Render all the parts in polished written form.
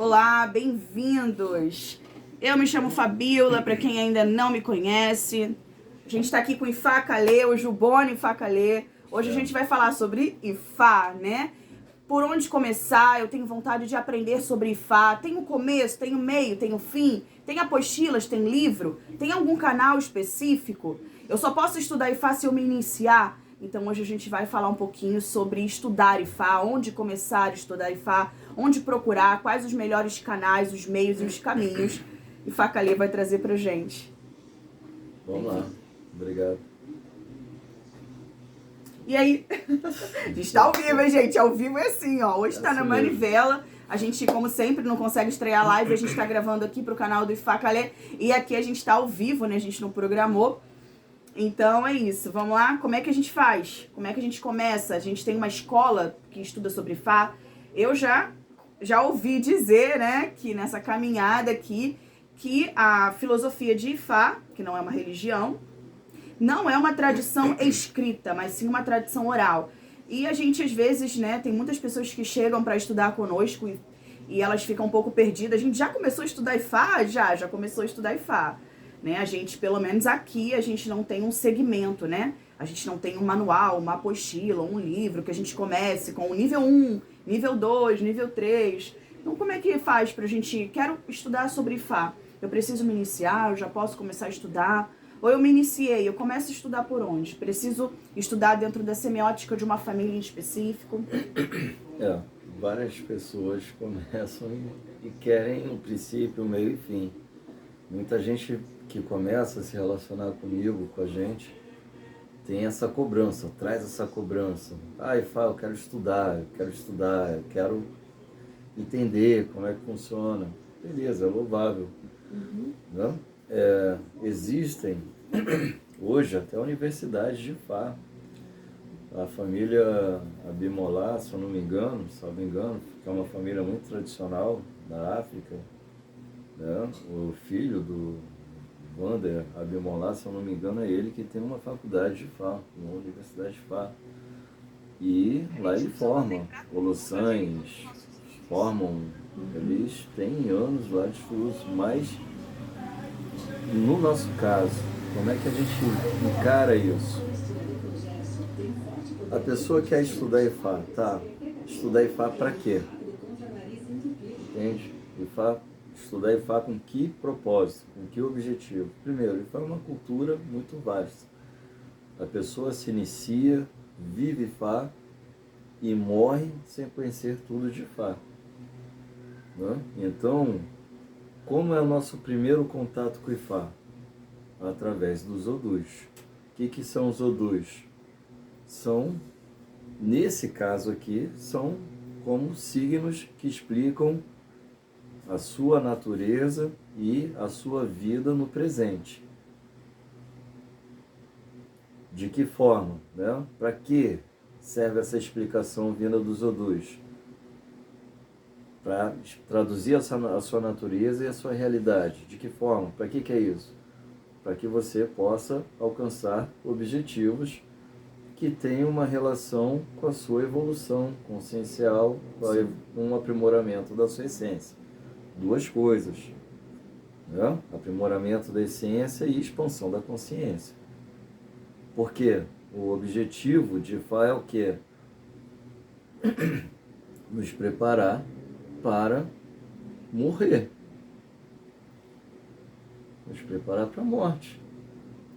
Olá, bem-vindos! Eu me chamo Fabiola, para quem ainda não me conhece. A gente está aqui com Ifá Kalê, o Jubone Ifá Kalê. Hoje a gente vai falar sobre Ifá, né? Por onde começar? Eu tenho vontade de aprender sobre Ifá. Tem o começo, tem o meio, tem o fim, tem apostilas, tem livro, tem algum canal específico? Eu só posso estudar Ifá se eu me iniciar. Então hoje a gente vai falar um pouquinho sobre estudar Ifá, onde começar a estudar Ifá, onde procurar, quais os melhores canais, os meios e os caminhos. Ifá Kalê vai trazer pra gente. Vamos lá, obrigado. E aí, a gente tá ao vivo, hein, gente? Ao vivo é assim, ó. Hoje tá na manivela. A gente, como sempre, não consegue estrear live. A gente tá gravando aqui pro canal do Ifá Kalê. E aqui a gente tá ao vivo, né? A gente não programou. Então é isso, vamos lá? Como é que a gente faz? Como é que a gente começa? A gente tem uma escola que estuda sobre Ifá. Eu já ouvi dizer, né, que nessa caminhada aqui, que a filosofia de Ifá, que não é uma religião, não é uma tradição escrita, mas sim uma tradição oral. E a gente, às vezes, né, tem muitas pessoas que chegam para estudar conosco e elas ficam um pouco perdidas. A gente já começou a estudar Ifá? Já começou a estudar Ifá. Né? A gente, pelo menos aqui, a gente não tem um segmento, né? A gente não tem um manual, uma apostila, um livro que a gente comece com o nível 1, nível 2, nível 3. Então, como é que faz pra gente... Quero estudar sobre Ifá. Eu preciso me iniciar, eu já posso começar a estudar. Ou eu me iniciei, eu começo a estudar por onde? Preciso estudar dentro da semiótica de uma família em específico? Várias pessoas começam e querem um princípio, um meio e fim. Muita gente que começa a se relacionar comigo, com a gente, tem essa cobrança, traz essa cobrança. Ifá, eu quero estudar, eu quero entender como é que funciona. Beleza, é louvável. Né? Existem hoje até universidades de Ifá. A família Abimolá, se eu não me engano, que é uma família muito tradicional da África, né? O filho do Wander Abimolá, se eu não me engano, é ele que tem uma faculdade de Ifá, uma universidade de Ifá. E lá ele forma holossães, eles têm anos lá de estudos, mas no nosso caso, como é que a gente encara isso? A pessoa quer estudar Ifá, tá? Estudar Ifá para quê? Entende? Estudar Ifá com que propósito, com que objetivo? Primeiro, Ifá é uma cultura muito vasta. A pessoa se inicia, vive Ifá e morre sem conhecer tudo de Ifá. Né? Então, como é o nosso primeiro contato com Ifá? Através dos Odus. O que são os Odus? Nesse caso aqui, são como signos que explicam a sua natureza e a sua vida no presente. De que forma? Né? Para que serve essa explicação vinda dos Odus? Para traduzir a sua natureza e a sua realidade. De que forma? Para que é isso? Para que você possa alcançar objetivos que tenham uma relação com a sua evolução consciencial, com um aprimoramento da sua essência. Duas coisas, né? Aprimoramento da essência e expansão da consciência. Porque o objetivo de Ifá é o quê? Nos preparar para morrer. Nos preparar para a morte.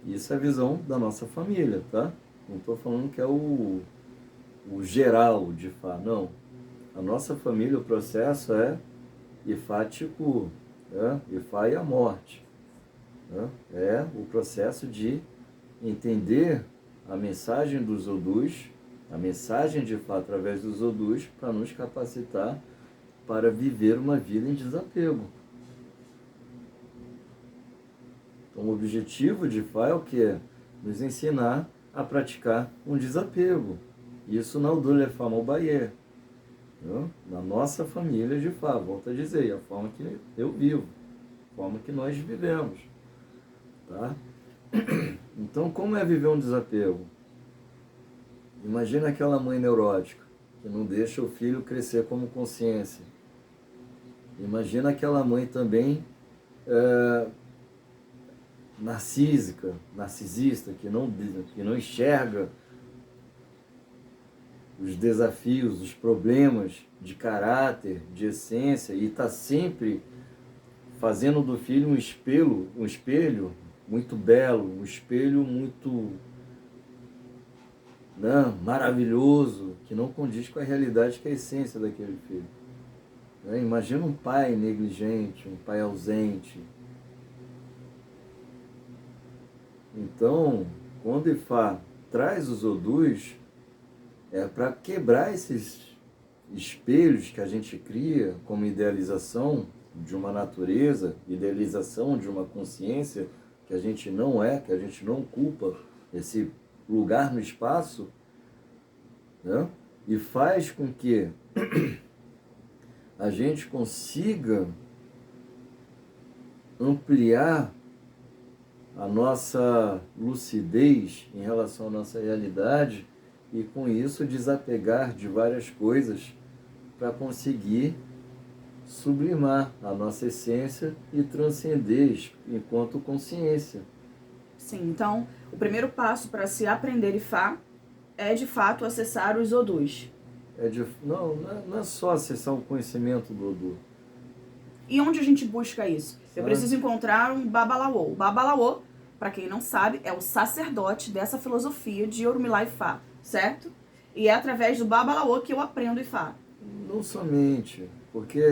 Isso é a visão da nossa família, tá? Não estou falando que é o geral de Ifá, não. A nossa família, o processo é ifático, né? Ifá e a morte. Né? É o processo de entender a mensagem dos Odus, a mensagem de Ifá através dos Odus, para nos capacitar para viver uma vida em desapego. Então, o objetivo de Ifá é o quê? Nos ensinar a praticar um desapego. Isso na Udulefá Mobaye, na nossa família de Ifá, volto a dizer, a forma que eu vivo, a forma que nós vivemos. Tá? Então, como é viver um desapego? Imagina aquela mãe neurótica que não deixa o filho crescer como consciência. Imagina aquela mãe também narcisista, que não enxerga os desafios, os problemas de caráter, de essência, e está sempre fazendo do filho um espelho muito belo, um espelho muito, né, maravilhoso, que não condiz com a realidade, que é a essência daquele filho. Né? Imagina um pai negligente, um pai ausente. Então, quando Ifá traz os Odus, é para quebrar esses espelhos que a gente cria como idealização de uma natureza, idealização de uma consciência que a gente não é, que a gente não ocupa esse lugar no espaço, né? E faz com que a gente consiga ampliar a nossa lucidez em relação à nossa realidade e, com isso, desapegar de várias coisas para conseguir sublimar a nossa essência e transcender enquanto consciência. Sim, então o primeiro passo para se aprender Ifá é de fato acessar os Odus. Não é só acessar o conhecimento do Odu. E onde a gente busca isso? Eu preciso encontrar um Babalaô. O Babalaô, para quem não sabe, é o sacerdote dessa filosofia de Orumilá Ifá, certo? E é através do Babalaô que eu aprendo Ifá. Não somente, porque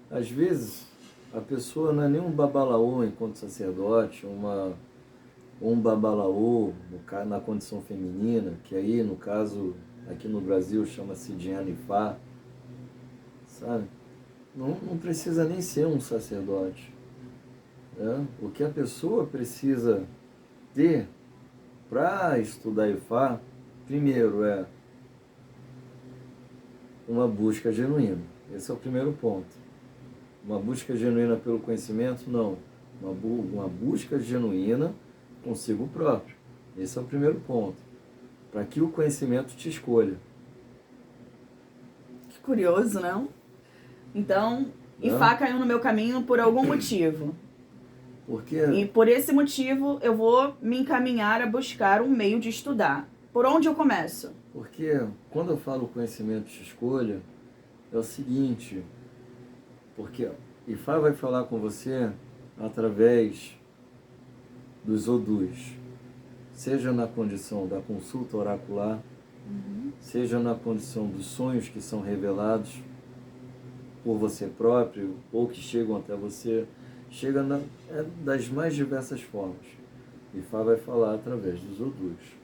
às vezes a pessoa não é nem um babalaô enquanto sacerdote, um babalaô na condição feminina, que aí, no caso, aqui no Brasil chama-se Diana Ifá, sabe? Não precisa nem ser um sacerdote. Né? O que a pessoa precisa ter para estudar Ifá, primeiro é uma busca genuína. Esse é o primeiro ponto. Uma busca genuína pelo conhecimento? Não. Uma busca genuína consigo próprio. Esse é o primeiro ponto. Para que o conhecimento te escolha. Que curioso, não? Então, Ifá caiu no meu caminho por algum motivo. E por esse motivo eu vou me encaminhar a buscar um meio de estudar. Por onde eu começo? Porque quando eu falo conhecimento de escolha, é o seguinte, porque Ifá vai falar com você através dos Odus, seja na condição da consulta oracular, seja na condição dos sonhos que são revelados por você próprio ou que chegam até você, chega das mais diversas formas. Ifá vai falar através dos Odus.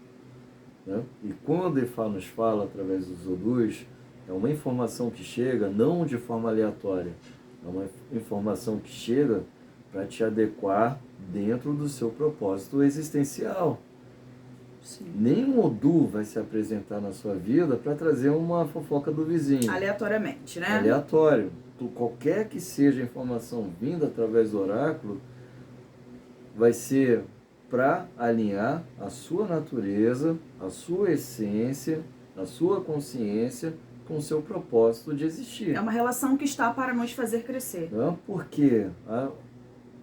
Né? E quando Ifá nos fala através dos Odus, é uma informação que chega não de forma aleatória, é uma informação que chega para te adequar dentro do seu propósito existencial. Sim. Nenhum Odu vai se apresentar na sua vida para trazer uma fofoca do vizinho. Aleatoriamente, né? Aleatório. Qualquer que seja a informação vinda através do oráculo, vai ser para alinhar a sua natureza, a sua essência, a sua consciência com o seu propósito de existir. É uma relação que está para nos fazer crescer. Por quê?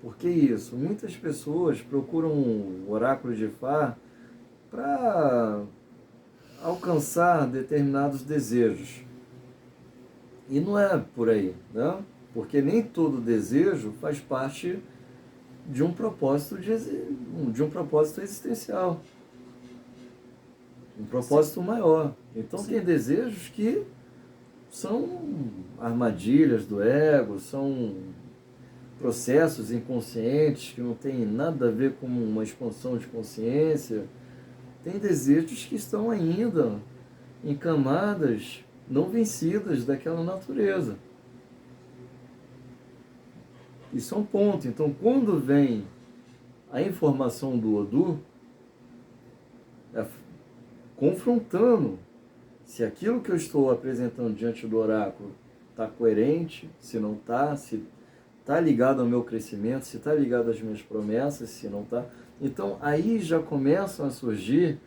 Por que isso? Muitas pessoas procuram o oráculo de Ifá para alcançar determinados desejos. E não é por aí, né? Porque nem todo desejo faz parte de um propósito existencial, um propósito maior. Então Sim. Tem desejos que são armadilhas do ego, são processos inconscientes que não têm nada a ver com uma expansão de consciência. Tem desejos que estão ainda em camadas não vencidas daquela natureza. Isso é um ponto. Então, quando vem a informação do Odu, confrontando se aquilo que eu estou apresentando diante do oráculo está coerente, se não está, se está ligado ao meu crescimento, se está ligado às minhas promessas, se não está. Então, aí já começam a surgir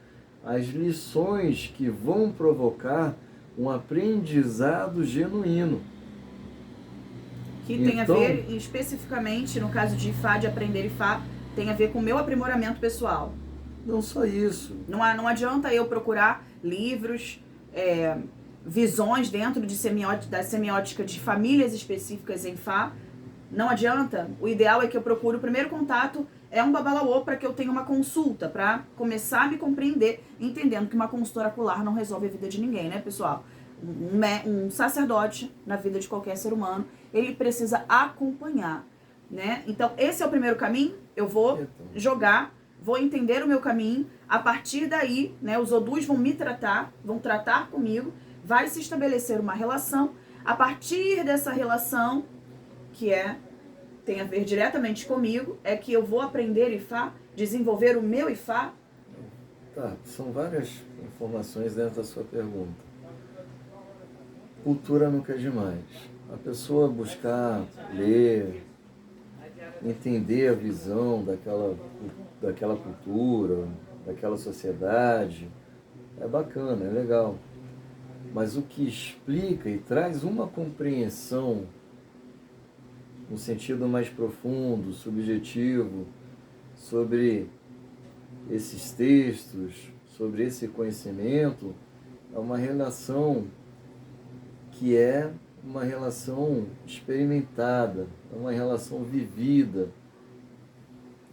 as lições que vão provocar um aprendizado genuíno. Que tem a ver, especificamente, no caso de Ifá, de aprender Ifá, tem a ver com o meu aprimoramento pessoal. Não só isso. Não adianta eu procurar livros, visões dentro de da semiótica de famílias específicas em Fá. Não adianta. O ideal é que eu procure o primeiro contato, é um babalaô, para que eu tenha uma consulta, para começar a me compreender, entendendo que uma consulta oracular não resolve a vida de ninguém, né, pessoal? Um sacerdote na vida de qualquer ser humano, ele precisa acompanhar, né? Então, esse é o primeiro caminho. Eu vou jogar, vou entender o meu caminho. A partir daí, né, os Odus vão me tratar, vão tratar comigo, vai se estabelecer uma relação. A partir dessa relação, que tem a ver diretamente comigo, é que eu vou aprender Ifá, desenvolver o meu Ifá. Tá, são várias informações dentro da sua pergunta. Cultura nunca é demais. A pessoa buscar ler, entender a visão daquela cultura, daquela sociedade, é bacana, é legal. Mas o que explica e traz uma compreensão no sentido mais profundo, subjetivo, sobre esses textos, sobre esse conhecimento, é uma relação que é uma relação experimentada, é uma relação vivida.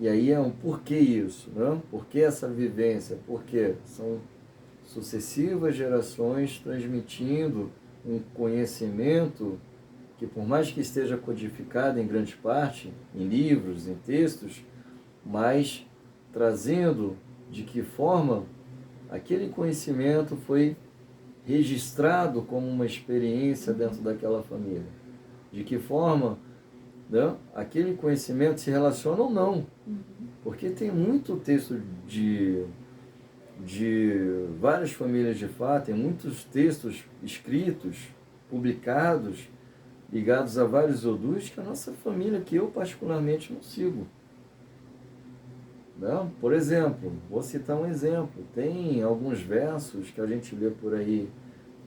E aí é um porquê isso, né? Por que essa vivência? Porque são sucessivas gerações transmitindo um conhecimento que, por mais que esteja codificado em grande parte, em livros, em textos, mas trazendo de que forma aquele conhecimento foi registrado como uma experiência dentro daquela família. De que forma, né, aquele conhecimento se relaciona ou não. Porque tem muito texto de várias famílias de Fá, tem muitos textos escritos, publicados, ligados a vários Odus, que a nossa família, que eu particularmente não sigo. Não? Por exemplo, vou citar um exemplo, tem alguns versos que a gente lê por aí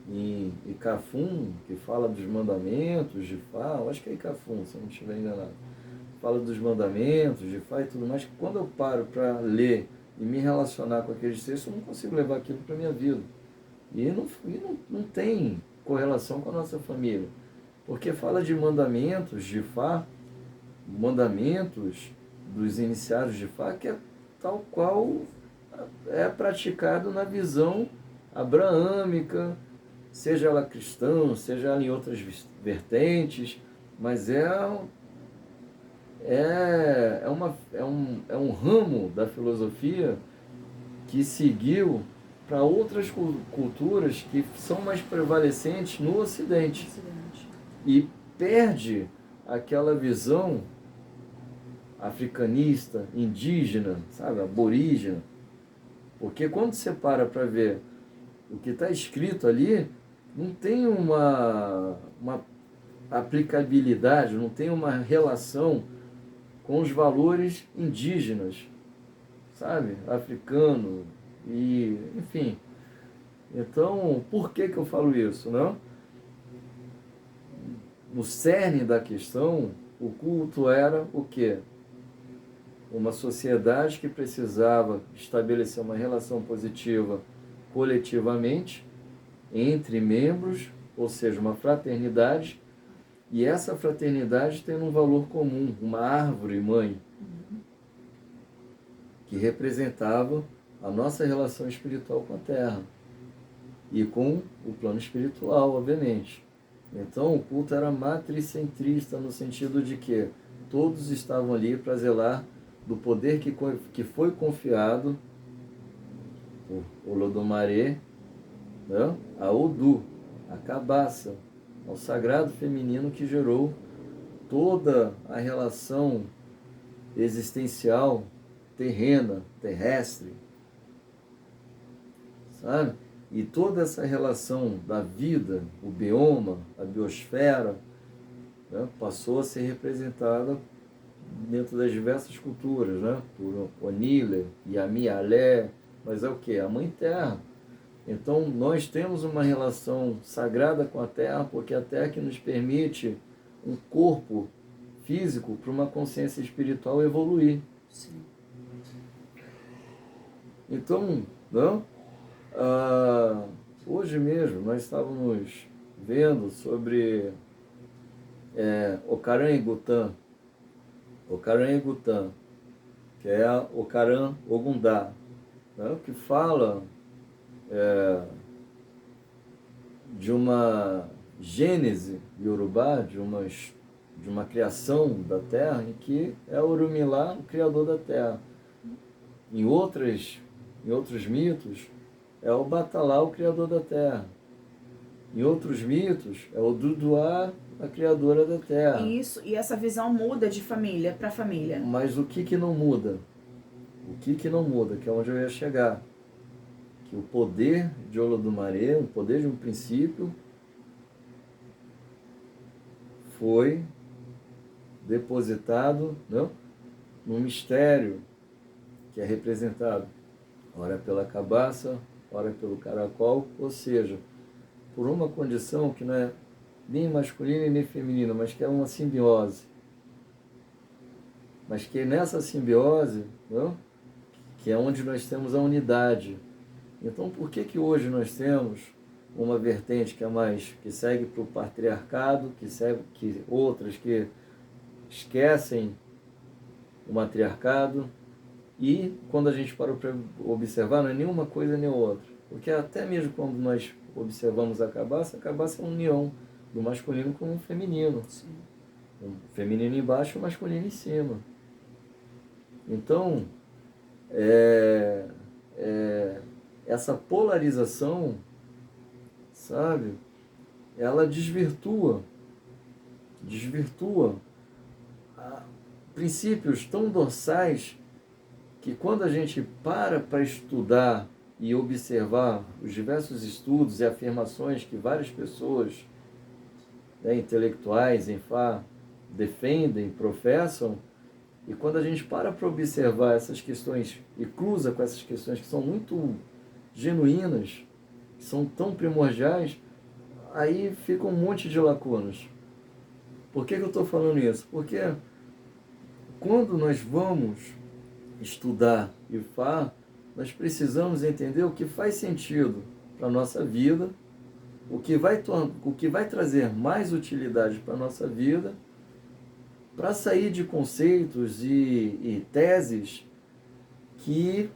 em Icafum, que fala dos mandamentos de Fá, eu acho que é Icafum, se eu não estiver enganado, fala dos mandamentos de Fá e tudo mais, que quando eu paro para ler e me relacionar com aqueles textos, eu não consigo levar aquilo para a minha vida. E não tem correlação com a nossa família, porque fala de mandamentos de Fá, mandamentos dos iniciados de Fá, que é tal qual é praticado na visão abraâmica, seja ela cristã, seja ela em outras vertentes, mas é um ramo da filosofia que seguiu para outras culturas que são mais prevalecentes no Ocidente. E perde aquela visão africanista, indígena, sabe, aborígena. Porque quando você para ver o que está escrito ali, não tem uma aplicabilidade, não tem uma relação com os valores indígenas, sabe, africano, e enfim. Então, por que eu falo isso, não? No cerne da questão, o culto era o quê? Uma sociedade que precisava estabelecer uma relação positiva coletivamente entre membros, ou seja, uma fraternidade, e essa fraternidade tem um valor comum, uma árvore mãe, que representava a nossa relação espiritual com a Terra e com o plano espiritual, obviamente. Então, o culto era matricentrista, no sentido de que todos estavam ali para zelar do poder que foi confiado por Olodumare, né, a Odu, a cabaça, ao sagrado feminino que gerou toda a relação existencial, terrena, terrestre, sabe? E toda essa relação da vida, o bioma, a biosfera, né, passou a ser representada dentro das diversas culturas, né, por Onile, Yami Alé, mas é o que? A Mãe Terra. Então, nós temos uma relação sagrada com a Terra, porque a Terra que nos permite um corpo físico para uma consciência espiritual evoluir. Sim. Então, não? Hoje mesmo nós estávamos vendo sobre Okaran e Gutan. Okaran e Gutan, que é Okaran Ogundá, né? Que fala de uma gênese iorubá, de uma criação da terra, em que é Orumilá, o criador da terra. Em outros mitos, é o Batalá, o criador da terra. Em outros mitos, é o Duduá, a criadora da terra. Isso, e essa visão muda de família para família. Mas o que não muda? O que não muda, que é onde eu ia chegar. Que o poder de Olodumare, o poder de um princípio, foi depositado, não, num mistério que é representado, ora pela cabaça, ora pelo caracol, ou seja, por uma condição que não é nem masculina e nem feminina, mas que é uma simbiose. Mas que nessa simbiose, não, que é onde nós temos a unidade. Então, por que hoje nós temos uma vertente que é mais, que segue para o patriarcado, que outras que esquecem o matriarcado, e quando a gente para para observar, não é nenhuma coisa nem outra. Porque até mesmo quando nós observamos a cabaça é uma união do masculino com o feminino. Sim. O feminino embaixo e o masculino em cima. Então, essa polarização, sabe, ela desvirtua princípios tão dorsais que quando a gente para estudar e observar os diversos estudos e afirmações que várias pessoas, intelectuais em Fá, defendem, professam, e quando a gente para observar essas questões e cruza com essas questões que são muito genuínas, que são tão primordiais, aí fica um monte de lacunas. Por que eu estou falando isso? Porque quando nós vamos estudar Ifá, nós precisamos entender o que faz sentido para a nossa vida, o que vai trazer mais utilidade para a nossa vida, para sair de conceitos e teses que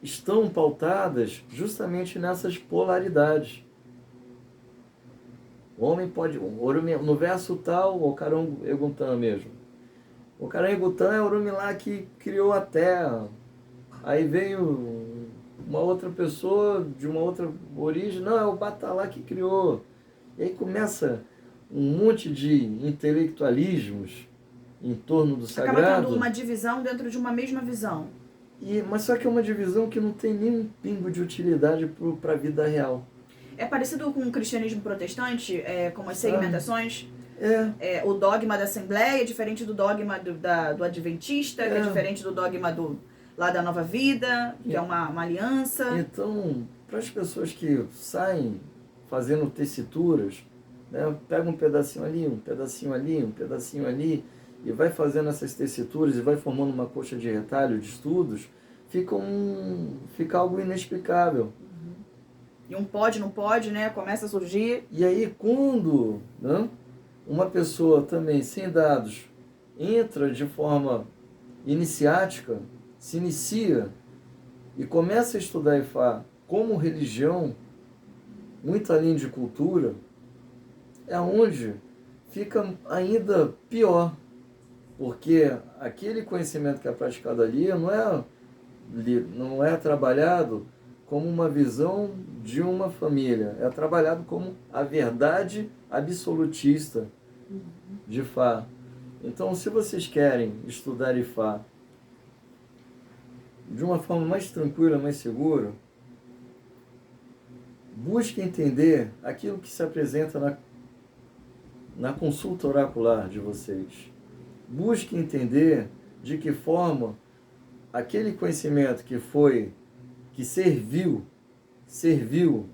estão pautadas justamente nessas polaridades. O homem pode... No verso tal, o Okaran Eguntã mesmo. O Okaran Eguntã é o Orumilá que criou a terra. Aí veio uma outra pessoa de uma outra origem. Não, é o Batalá que criou. E aí começa um monte de intelectualismos em torno do sagrado. Acaba tendo uma divisão dentro de uma mesma visão. Mas só que é uma divisão que não tem nenhum pingo de utilidade para a vida real. É parecido com o cristianismo protestante, como as segmentações? O dogma da Assembleia é diferente do dogma do Adventista, que é diferente do dogma lá da Nova Vida, que é uma aliança. Então, para as pessoas que saem fazendo tessituras, né, pega um pedacinho ali, um pedacinho ali, um pedacinho ali, e vai fazendo essas tessituras e vai formando uma coxa de retalho de estudos, fica algo inexplicável. E um pode, não pode, né? Começa a surgir. E aí quando, né, uma pessoa também sem dados entra de forma iniciática, se inicia e começa a estudar Ifá como religião, muito além de cultura, é onde fica ainda pior. Porque aquele conhecimento que é praticado ali não é trabalhado como uma visão de uma família, é trabalhado como a verdade absolutista de Ifá. Então, se vocês querem estudar Ifá de uma forma mais tranquila, mais segura, busque entender aquilo que se apresenta na consulta oracular de vocês. Busque entender de que forma aquele conhecimento que serviu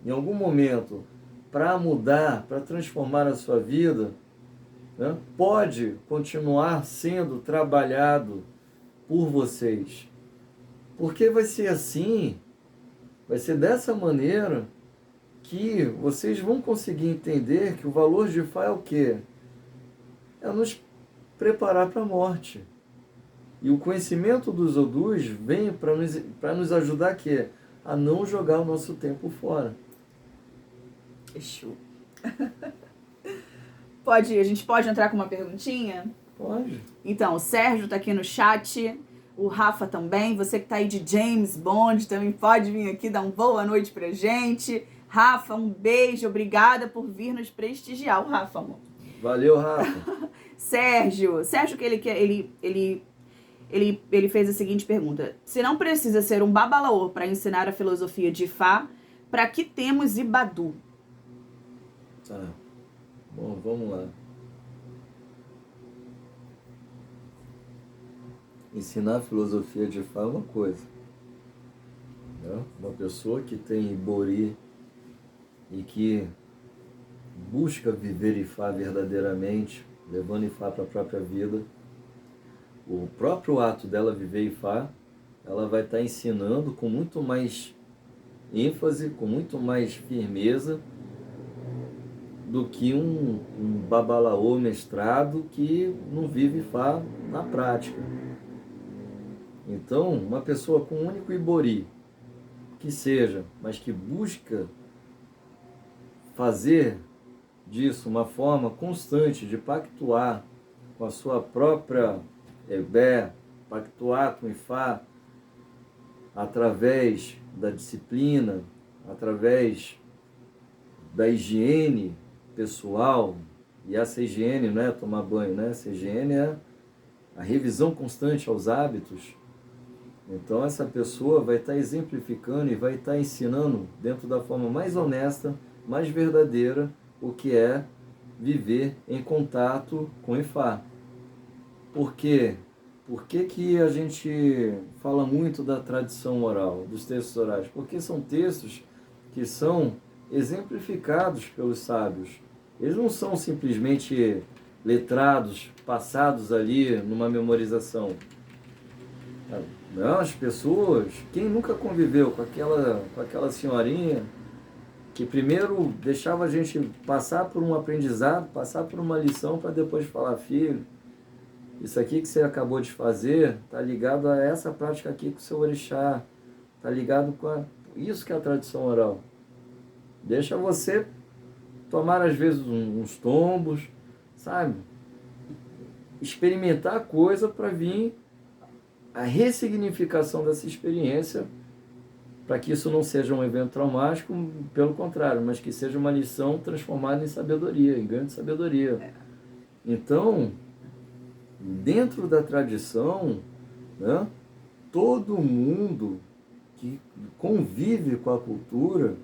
em algum momento para mudar, para transformar a sua vida, né, pode continuar sendo trabalhado por vocês. Porque vai ser assim, vai ser dessa maneira que vocês vão conseguir entender que o valor de Ifá é o quê? É nos preparar para a morte. E o conhecimento dos Odus vem para nos ajudar aqui, a não jogar o nosso tempo fora. Exu. A gente pode entrar com uma perguntinha? Pode. Então, o Sérgio está aqui no chat, o Rafa também, você que está aí de James Bond também pode vir aqui dar uma boa noite pra gente. Rafa, um beijo, obrigada por vir nos prestigiar. O Rafa, amor. Valeu, Rafa. Sérgio que ele fez a seguinte pergunta: se não precisa ser um babalaô para ensinar a filosofia de Ifá, para que temos Ibadu? Tá. Bom, vamos lá. Ensinar a filosofia de Ifá é uma coisa, né? Uma pessoa que tem Ibori e que busca viver Ifá verdadeiramente, levando Ifá para a própria vida, o próprio ato dela viver Ifá, ela vai estar ensinando com muito mais ênfase, com muito mais firmeza do que um babalaô mestrado que não vive Ifá na prática. Então, uma pessoa com um único Ibori, que seja, mas que busca fazer disso uma forma constante de pactuar com a sua própria Ebé, pactuar com Ifá através da disciplina, através da higiene pessoal, e essa higiene não é tomar banho, né? Essa higiene é a revisão constante aos hábitos. Então essa pessoa vai estar exemplificando e vai estar ensinando dentro da forma mais honesta, mais verdadeira, o que é viver em contato com Ifá. Por quê? Por que a gente fala muito da tradição oral, dos textos orais? Porque são textos que são exemplificados pelos sábios. Eles não são simplesmente letrados, passados ali numa memorização. Não, as pessoas, quem nunca conviveu com aquela senhorinha que primeiro deixava a gente passar por um aprendizado, passar por uma lição para depois falar: filho, isso aqui que você acabou de fazer está ligado a essa prática aqui com o seu orixá, está ligado com isso que é a tradição oral. Deixa você tomar às vezes uns tombos, sabe? Experimentar a coisa para vir a ressignificação dessa experiência, para que isso não seja um evento traumático, pelo contrário, mas que seja uma lição transformada em sabedoria, em grande sabedoria. Então, dentro da tradição, né, todo mundo que convive com a cultura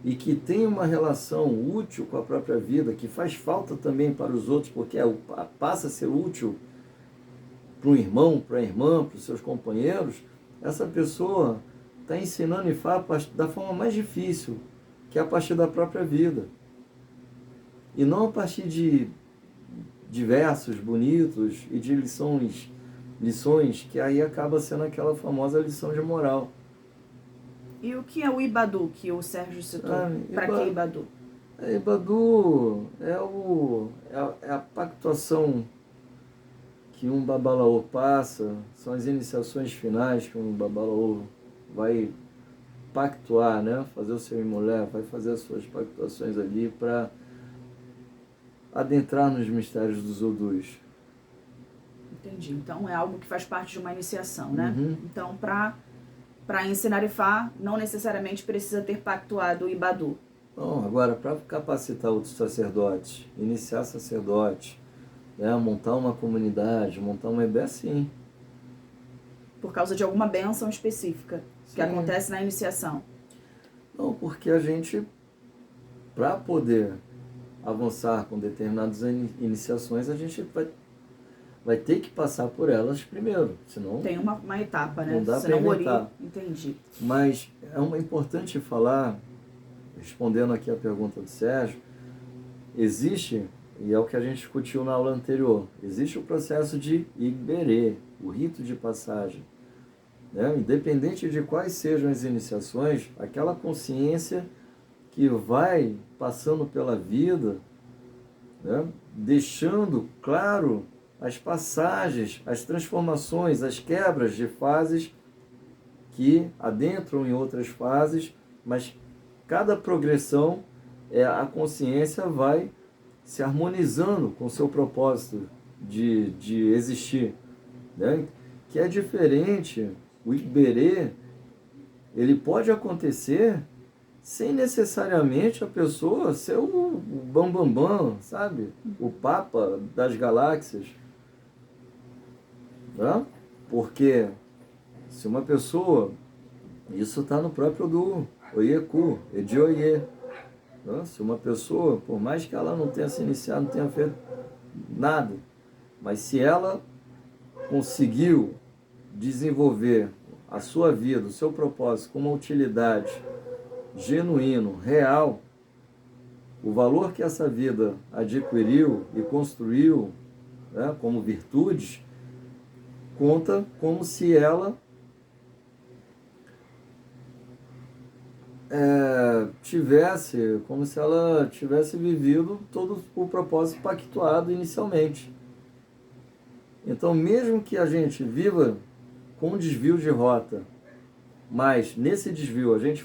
e que tem uma relação útil com a própria vida, que faz falta também para os outros, porque passa a ser útil para um irmão, para a irmã, para os seus companheiros, essa pessoa está ensinando Ifá da forma mais difícil, que é a partir da própria vida. E não a partir de versos bonitos e de lições que aí acaba sendo aquela famosa lição de moral. E o que é o Ibadu, que o Sérgio citou? Para que Ibadu? Ibadu é a pactuação que um babalaô passa, são as iniciações finais que um babalaô vai pactuar, né? Fazer o seu mulher, vai fazer as suas pactuações ali para adentrar nos mistérios dos Odus. Entendi. Então é algo que faz parte de uma iniciação, né? Uhum. Então, para ensinar Ifá, não necessariamente precisa ter pactuado o Ibadu. Não, agora, para capacitar outros sacerdotes, iniciar sacerdote, né, montar uma comunidade, montar uma EBE, sim. Por causa de alguma bênção específica que Sim. acontece na iniciação. Não, porque a gente, para poder avançar com determinadas iniciações, a gente vai ter que passar por elas primeiro, senão... Tem uma etapa, né? Não dá senão para inventar. Entendi. Mas é importante falar, respondendo aqui a pergunta do Sérgio, existe e é o que a gente discutiu na aula anterior, existe o processo de Iberê, o rito de passagem. Né? Independente de quais sejam as iniciações, aquela consciência que vai passando pela vida, né? Deixando claro as passagens, as transformações, as quebras de fases que adentram em outras fases, mas cada progressão, a consciência vai se harmonizando com o seu propósito de existir. Né? Que é diferente, o Iberê, ele pode acontecer sem necessariamente a pessoa ser o bambambam, sabe? O Papa das galáxias. Né? Porque se uma pessoa, isso está no próprio do Oieku, Edioie. Né? Se uma pessoa, por mais que ela não tenha se iniciado, não tenha feito nada, mas se ela conseguiu desenvolver a sua vida, o seu propósito com uma utilidade genuíno, real, o valor que essa vida adquiriu e construiu, né, como virtudes, conta como se ela tivesse vivido todo o propósito pactuado inicialmente. Então, mesmo que a gente viva com um desvio de rota, mas nesse desvio a gente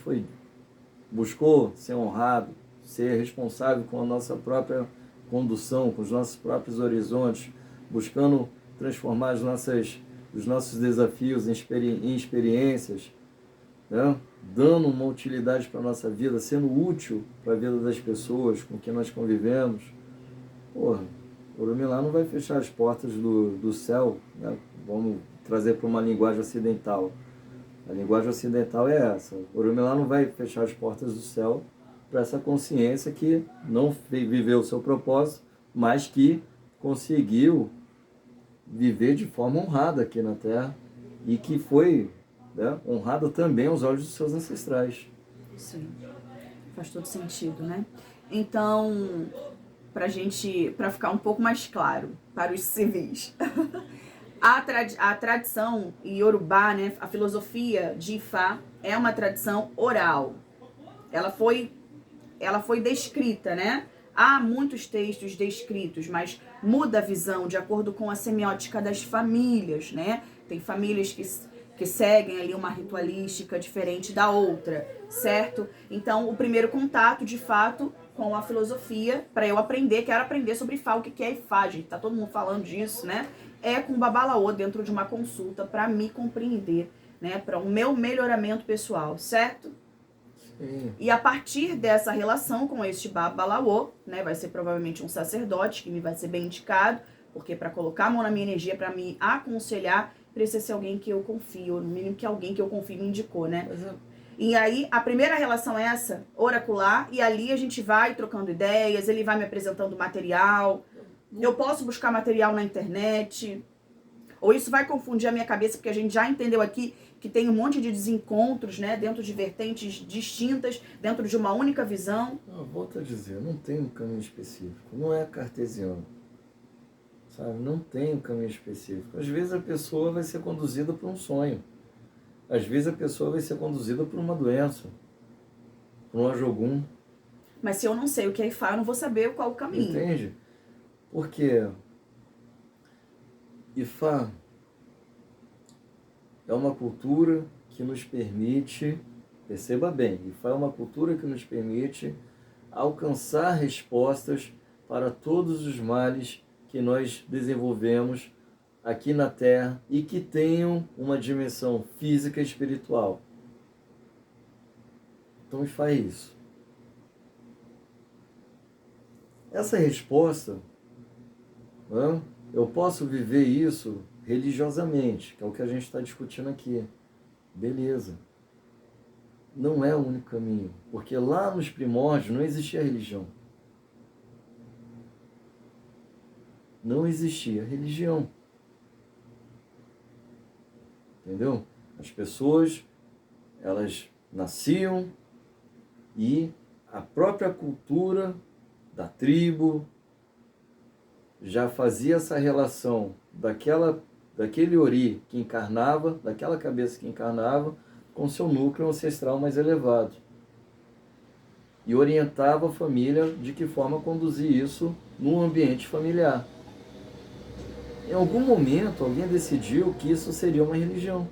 buscou ser honrado, ser responsável com a nossa própria condução, com os nossos próprios horizontes, buscando transformar os nossos desafios em experiências, né? Dando uma utilidade para a nossa vida, sendo útil para a vida das pessoas com quem nós convivemos. Porra, Orumilá não vai fechar as portas do céu, né? Vamos trazer para uma linguagem ocidental. A linguagem ocidental é essa. Orumilá não vai fechar as portas do céu para essa consciência que não viveu o seu propósito, mas que conseguiu viver de forma honrada aqui na Terra e que foi, né, honrada também aos olhos dos seus ancestrais. Sim, faz todo sentido, né? Então, para ficar um pouco mais claro para os civis, a tradição Yorubá, né, a filosofia de Ifá, é uma tradição oral. Ela foi descrita, né? Há muitos textos descritos, mas muda a visão de acordo com a semiótica das famílias, né? Tem famílias que seguem ali uma ritualística diferente da outra, certo? Então, o primeiro contato, de fato, com a filosofia, para eu quero aprender sobre Ifá, o que é Ifá, gente, tá todo mundo falando disso, né? É com o Babalaô dentro de uma consulta para me compreender, né? Para o meu melhoramento pessoal, certo? Sim. E a partir dessa relação com este Babalaô, né, vai ser provavelmente um sacerdote que me vai ser bem indicado, porque para colocar a mão na minha energia, para me aconselhar, precisa ser alguém que eu confio, no mínimo que alguém que eu confio me indicou, né? E aí, a primeira relação é essa, oracular, e ali a gente vai trocando ideias, ele vai me apresentando material, eu posso buscar material na internet, ou isso vai confundir a minha cabeça, porque a gente já entendeu aqui que tem um monte de desencontros, né, dentro de vertentes distintas, dentro de uma única visão. Não, volto a dizer, não tem um caminho específico, não é cartesiano, sabe? Não tem um caminho específico. Às vezes a pessoa vai ser conduzida por um sonho, às vezes a pessoa vai ser conduzida por uma doença, por um ajogum. Mas se eu não sei o que é Ifá, eu não vou saber qual o caminho. Entende? Porque Ifá é uma cultura que nos permite, perceba bem, Ifá é uma cultura que nos permite alcançar respostas para todos os males que nós desenvolvemos aqui na Terra e que tenham uma dimensão física e espiritual. Então Ifá é isso. Essa resposta, né, eu posso viver isso religiosamente, que é o que a gente está discutindo aqui. Beleza. Não é o único caminho, porque lá nos primórdios não existia religião. Não existia religião. Entendeu? As pessoas, elas nasciam e a própria cultura da tribo, já fazia essa relação daquele ori que encarnava, daquela cabeça que encarnava, com seu núcleo ancestral mais elevado. E orientava a família de que forma conduzir isso no ambiente familiar. Em algum momento, alguém decidiu que isso seria uma religião.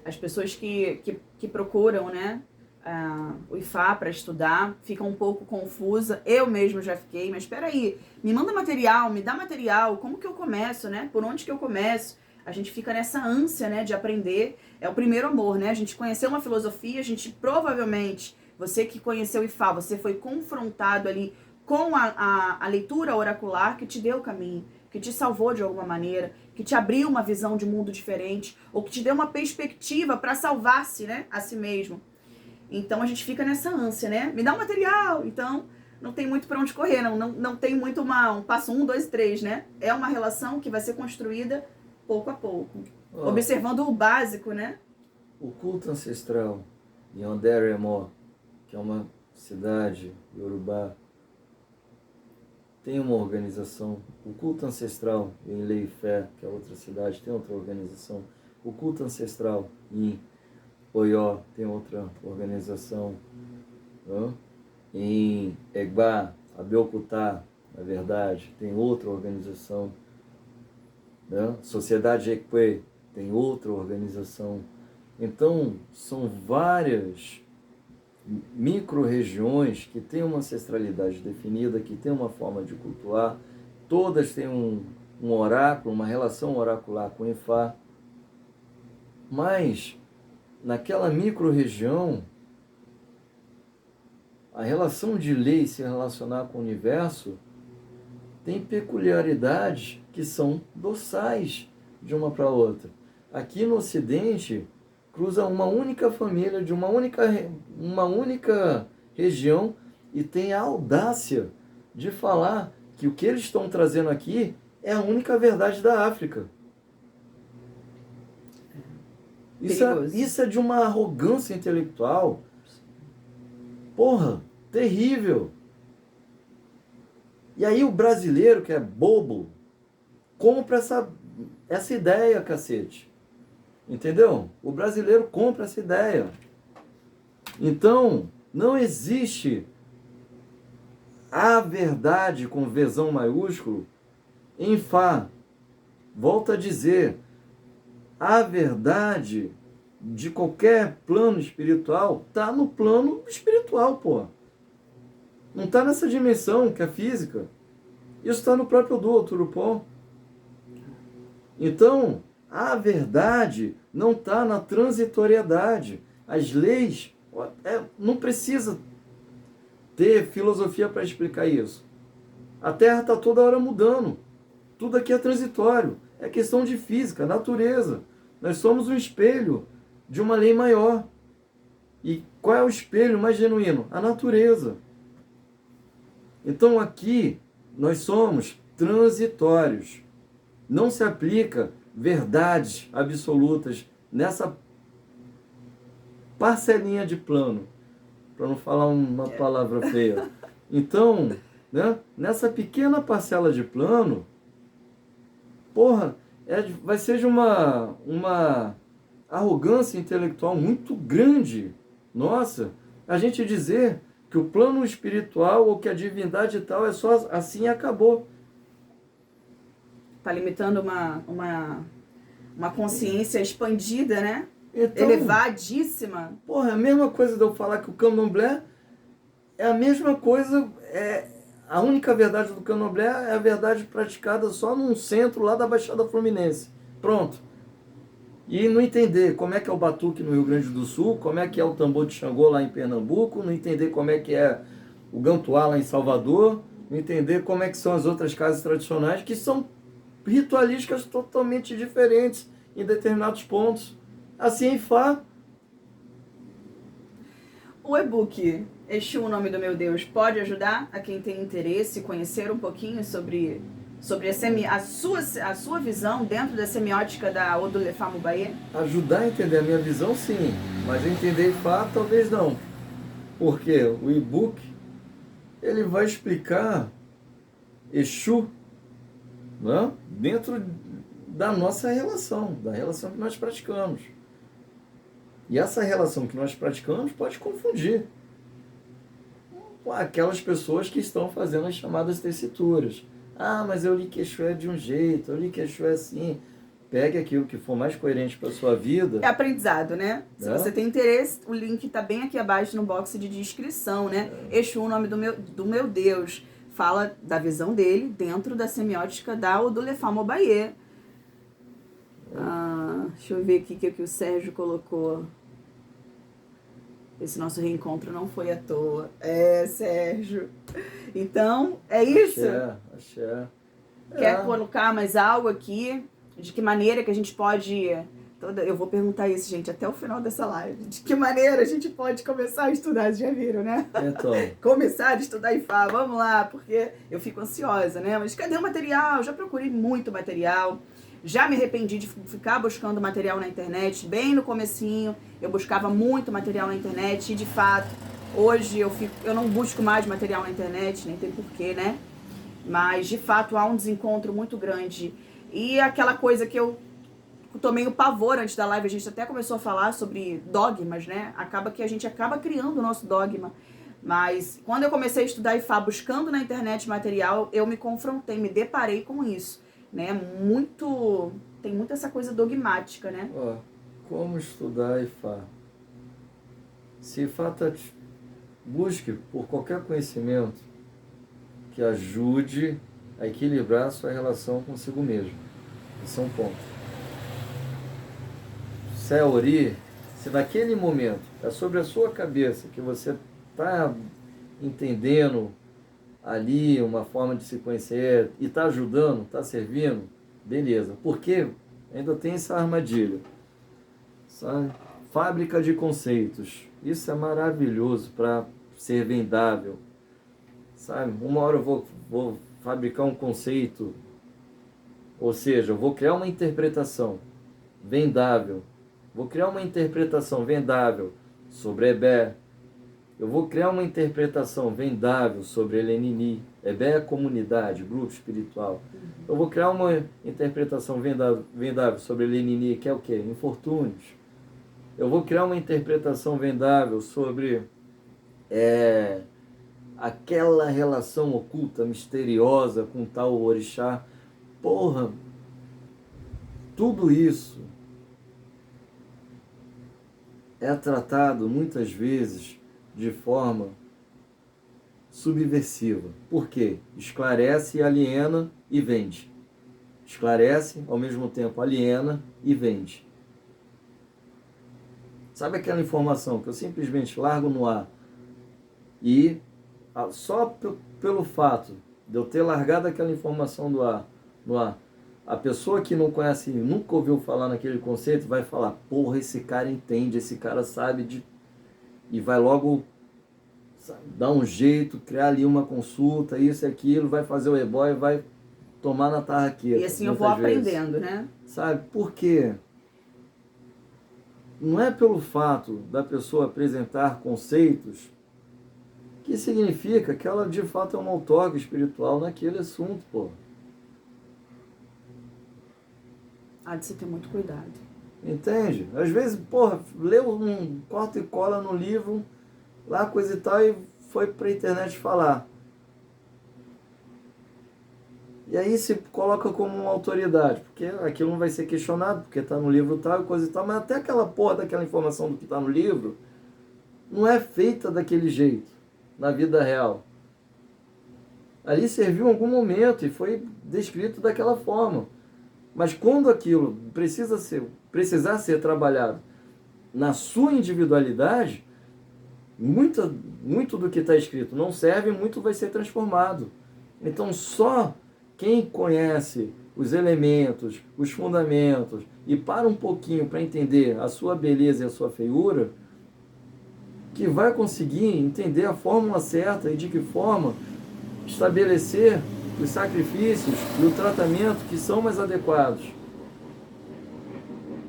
As pessoas que procuram, né, o IFA para estudar, ficam um pouco confusa. Eu mesmo já fiquei, mas espera aí, me manda material, me dá material, como que eu começo, né? Por onde que eu começo? A gente fica nessa ânsia, né, de aprender. É o primeiro amor, né? A gente conheceu uma filosofia, a gente provavelmente, você que conheceu o IFA, você foi confrontado ali com a leitura oracular que te deu o caminho, que te salvou de alguma maneira, que te abriu uma visão de mundo diferente, ou que te deu uma perspectiva para salvar-se, né, a si mesmo. Então a gente fica nessa ânsia, né? Me dá um material. Então não tem muito para onde correr, não tem muito um passo 1, 2, 3, né? É uma relação que vai ser construída pouco a pouco, observando o básico, né? O culto ancestral em Andere-Emo, que é uma cidade iorubá, tem uma organização. O culto ancestral em Leifé, que é outra cidade, tem outra organização. O culto ancestral em Oió tem outra organização. Em Egbá, Abeokuta, na verdade, tem outra organização. Sociedade Ekwe tem outra organização. Então, são várias micro-regiões que têm uma ancestralidade definida, que têm uma forma de cultuar, todas têm um oráculo, uma relação oracular com o Ifá, mas naquela micro-região, a relação de lei se relacionar com o universo tem peculiaridades que são doçais de uma para outra. Aqui no Ocidente, cruza uma única família de uma única região e tem a audácia de falar que o que eles estão trazendo aqui é a única verdade da África. Isso é de uma arrogância intelectual, porra, terrível. E aí o brasileiro, que é bobo, compra essa ideia, cacete. Entendeu? O brasileiro compra essa ideia. Então, não existe a verdade com Vzão maiúsculo em Fá. Volto a dizer, a verdade de qualquer plano espiritual está no plano espiritual, pô. Não está nessa dimensão que é física. Isso está no próprio Odu, Turupom. Então, a verdade não está na transitoriedade. As leis, não precisa ter filosofia para explicar isso. A Terra está toda hora mudando. Tudo aqui é transitório. É questão de física, natureza. Nós somos um espelho de uma lei maior. E qual é o espelho mais genuíno? A natureza. Então aqui nós somos transitórios. Não se aplica verdades absolutas nessa parcelinha de plano, para não falar uma palavra feia. Então, né, nessa pequena parcela de plano, porra, vai ser de uma arrogância intelectual muito grande, nossa, a gente dizer que o plano espiritual ou que a divindade tal é só assim e acabou. Está limitando uma consciência expandida, né? Então, elevadíssima. Porra, é a mesma coisa de eu falar que o candomblé é a mesma coisa, a única verdade do candomblé é a verdade praticada só num centro lá da Baixada Fluminense. Pronto. E não entender como é que é o batuque no Rio Grande do Sul, como é que é o tambor de Xangô lá em Pernambuco, não entender como é que é o gantuá lá em Salvador, não entender como é que são as outras casas tradicionais, que são ritualísticas totalmente diferentes em determinados pontos. Assim em Fá. O e-book Exu, o nome do meu Deus, pode ajudar a quem tem interesse conhecer um pouquinho sobre a sua visão dentro da semiótica da Odulefá Mubaye? Ajudar a entender a minha visão, sim. Mas entender Fá, talvez não. Porque o e-book ele vai explicar Exu, né? Dentro da nossa relação, da relação que nós praticamos. E essa relação que nós praticamos pode confundir com aquelas pessoas que estão fazendo as chamadas tessituras. Ah, mas eu li que Exu é de um jeito, eu li que Exu é assim. Pegue aquilo que for mais coerente para a sua vida. É aprendizado, né? Se você tem interesse, o link está bem aqui abaixo no box de descrição, né? Exu, o nome do meu Deus. Fala da visão dele dentro da semiótica da Odulefá Mobaye. Deixa eu ver aqui o que o Sérgio colocou. Esse nosso reencontro não foi à toa. Sérgio. Então, é isso. Axé. Quer colocar mais algo aqui? De que maneira que a gente pode... Eu vou perguntar isso, gente, até o final dessa live. De que maneira a gente pode começar a estudar, vocês já viram, né? Então. Começar a estudar Ifá, vamos lá, porque eu fico ansiosa, né? Mas cadê o material? Já procurei muito material. Já me arrependi de ficar buscando material na internet. Bem no comecinho, eu buscava muito material na internet. E, de fato, hoje eu não busco mais material na internet, nem tem porquê, né? Mas, de fato, há um desencontro muito grande. E aquela coisa que eu tomei o pavor antes da live, a gente até começou a falar sobre dogmas, né? Acaba que a gente acaba criando o nosso dogma. Mas quando eu comecei a estudar Ifá, buscando na internet material, eu me confrontei, me deparei com isso, né? Tem muito essa coisa dogmática, né? Como estudar Ifá? Se Ifá busque por qualquer conhecimento que ajude a equilibrar a sua relação consigo mesmo. Esse é um ponto. Se é Ori, se naquele momento é sobre a sua cabeça que você está entendendo ali uma forma de se conhecer e está ajudando, está servindo, beleza. Porque ainda tem essa armadilha, sabe? Fábrica de conceitos. Isso é maravilhoso para ser vendável, sabe? Uma hora eu vou fabricar um conceito, ou seja, eu vou criar uma interpretação vendável. Vou criar uma interpretação vendável sobre Ebé. Eu vou criar uma interpretação vendável sobre Elenini. Ebé é comunidade, grupo espiritual. Eu vou criar uma interpretação vendável sobre Elenini, que é o quê? Infortúnios. Eu vou criar uma interpretação vendável sobre aquela relação oculta, misteriosa com tal orixá. Porra, tudo isso é tratado muitas vezes de forma subversiva. Por quê? Esclarece, aliena e vende. Esclarece, ao mesmo tempo aliena e vende. Sabe aquela informação que eu simplesmente largo no ar e só pelo fato de eu ter largado aquela informação no ar, a pessoa que não conhece, nunca ouviu falar naquele conceito, vai falar, porra, esse cara entende, esse cara sabe e vai logo dar um jeito, criar ali uma consulta, isso e aquilo, vai fazer o ebó e vai tomar na tarraqueta. E assim eu vou aprendendo, né? Sabe, por quê? Não é pelo fato da pessoa apresentar conceitos que significa que ela de fato é uma outorga espiritual naquele assunto, pô. Há de se ter muito cuidado. Entende? Às vezes, porra, leu um corta e cola no livro, lá coisa e tal, e foi pra internet falar. E aí se coloca como uma autoridade, porque aquilo não vai ser questionado, porque está no livro tal e coisa e tal, mas até aquela porra daquela informação do que está no livro não é feita daquele jeito, na vida real. Ali serviu em algum momento e foi descrito daquela forma. Mas quando aquilo precisar ser trabalhado na sua individualidade, muito do que está escrito não serve, muito vai ser transformado. Então só quem conhece os elementos, os fundamentos e para um pouquinho para entender a sua beleza e a sua feiura, que vai conseguir entender a fórmula certa e de que forma estabelecer os sacrifícios e o tratamento que são mais adequados.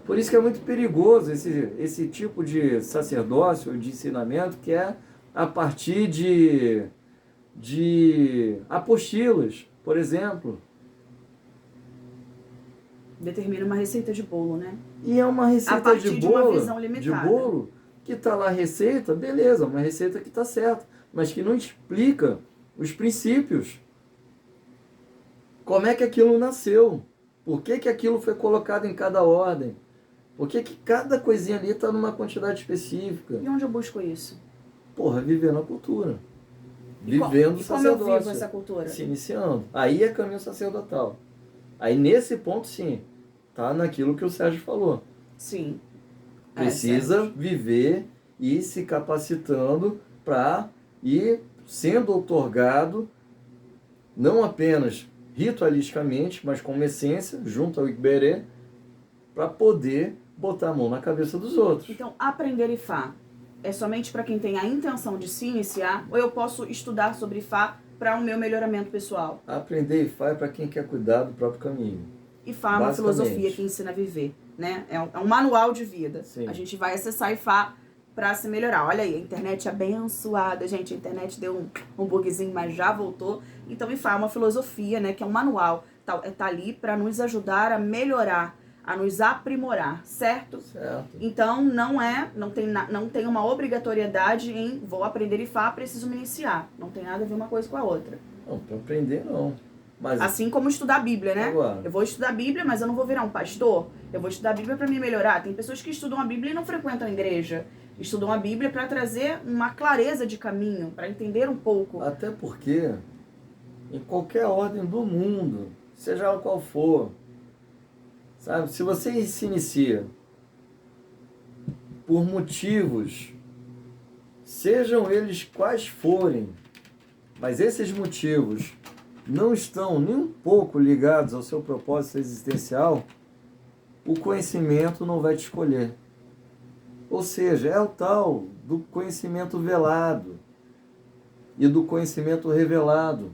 Por isso que é muito perigoso esse tipo de sacerdócio, de ensinamento, que é a partir de apostilas, por exemplo. Determina uma receita de bolo, né? E é uma receita a partir de de uma bolo, visão limitada. que está lá a receita, beleza, uma receita que está certa, mas que não explica os princípios. Como é que aquilo nasceu? Por que que aquilo foi colocado em cada ordem? Por que que cada coisinha ali está numa quantidade específica? E onde eu busco isso? Porra, vivendo a cultura. E Vivendo o e como eu sacerdócio. vivo essa cultura? Se iniciando. Aí é caminho sacerdotal. Aí nesse ponto, sim, tá naquilo que o Sérgio falou. Sim. Precisa certo. viver e se capacitando para ir sendo outorgado, não apenas ritualisticamente, mas como essência, junto ao Iberê, para poder botar a mão na cabeça dos outros. Então, aprender Ifá é somente para quem tem a intenção de se iniciar, ou eu posso estudar sobre Ifá para o meu melhoramento pessoal? Aprender Ifá é para quem quer cuidar do próprio caminho. Ifá é uma filosofia que ensina a viver, né? É um manual de vida. Sim. A gente vai acessar Ifá para se melhorar. Olha aí, a internet é abençoada, gente. A internet deu um bugzinho, mas já voltou. Então, Ifá é uma filosofia, né? Que é um manual. Tá ali para nos ajudar a melhorar, a nos aprimorar, certo? Certo. Então, não tem uma obrigatoriedade em vou aprender Ifá, preciso me iniciar. Não tem nada a ver uma coisa com a outra. Não, para aprender não. Mas assim como estudar a Bíblia, né? Agora. Eu vou estudar a Bíblia, mas eu não vou virar um pastor. Eu vou estudar a Bíblia para me melhorar. Tem pessoas que estudam a Bíblia e não frequentam a igreja. Estudam a Bíblia para trazer uma clareza de caminho, para entender um pouco. Até porque, em qualquer ordem do mundo, seja ela qual for, sabe? Se você se inicia por motivos, sejam eles quais forem, mas esses motivos não estão nem um pouco ligados ao seu propósito existencial, o conhecimento não vai te escolher. Ou seja, é o tal do conhecimento velado e do conhecimento revelado.